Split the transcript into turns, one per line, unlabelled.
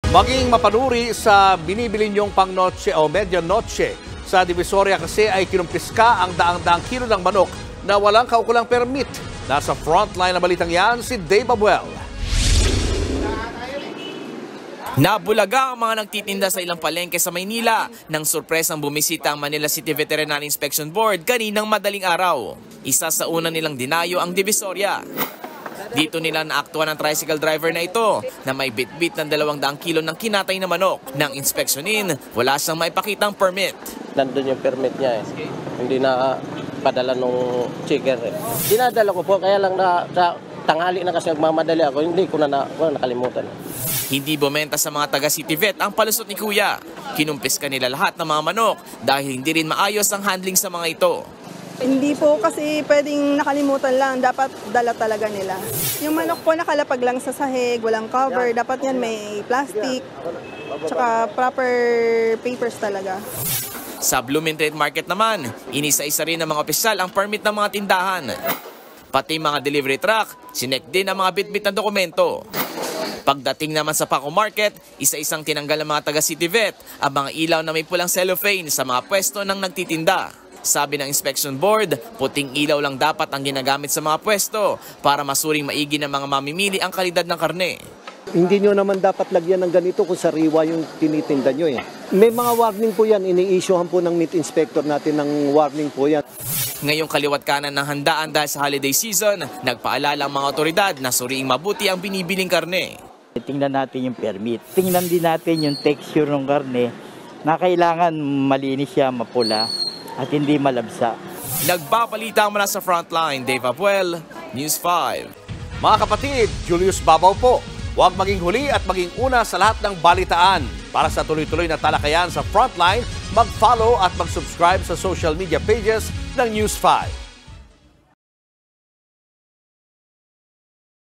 Maging mapanuri sa binibili niyong pang-noche o medianoche. Sa Divisoria kasi ay kinumpiska ang daang-daang kilo ng manok na walang kaukulang permit. Nasa frontline na balitang yan si Dave Abuel.
Nabulaga ang mga nagtitinda sa ilang palengke sa Maynila nang surpresang bumisita ang Manila City Veterinary Inspection Board kaninang madaling araw. Isa sa una nilang dinayo ang Divisoria. Dito nila naaktuhan ang tricycle driver na ito na may bitbit ng 200 kilo ng kinatay na manok. Nang inspeksyonin, wala siyang maipakitang permit.
Nandun yung permit niya eh. Hindi na padala nung checker eh. Dinadala ko po, kaya lang na tanghali na kasi magmamadali ako, hindi ko na nakalimutan.
Hindi bumenta sa mga taga City Vet ang palusot ni Kuya. Kinumpiska nila lahat ng mga manok dahil hindi rin maayos ang handling sa mga ito.
Hindi po kasi pwedeng nakalimutan lang, dapat dala talaga nila. Yung manok po nakalapag lang sa sahig, walang cover, dapat yan may plastic, tsaka proper papers talaga.
Sa Blooming Trade Market naman, inisa-isa rin ng mga opisyal ang permit ng mga tindahan. Pati mga delivery truck, sinek din ang mga bitbit na dokumento. Pagdating naman sa Paco Market, isa-isang tinanggal ng mga taga City Vet ang mga ilaw na may pulang cellophane sa mga pwesto ng nagtitinda. Sabi ng Inspection Board, puting ilaw lang dapat ang ginagamit sa mga pwesto para masuring maigi ng mga mamimili ang kalidad ng karne.
Hindi nyo naman dapat lagyan ng ganito kung sariwa yung tinitinda nyo eh. May mga warning po yan, ini-issuehan po ng meat inspector natin ng warning po yan.
Ngayong kaliwat kanan ng handaan dahil sa holiday season, nagpaalala ang mga otoridad na suriing mabuti ang binibiling karne.
Tingnan natin yung permit. Tingnan din natin yung texture ng karne na kailangan malinis siya, mapula at hindi malabsa.
Nagbabalita mula sa Frontline, Dave Abuel, News 5.
Mga kapatid, Julius Babaw po. Huwag maging huli at maging una sa lahat ng balitaan. Para sa tuloy-tuloy na talakayan sa Frontline, mag-follow at mag-subscribe sa social media pages ng News 5.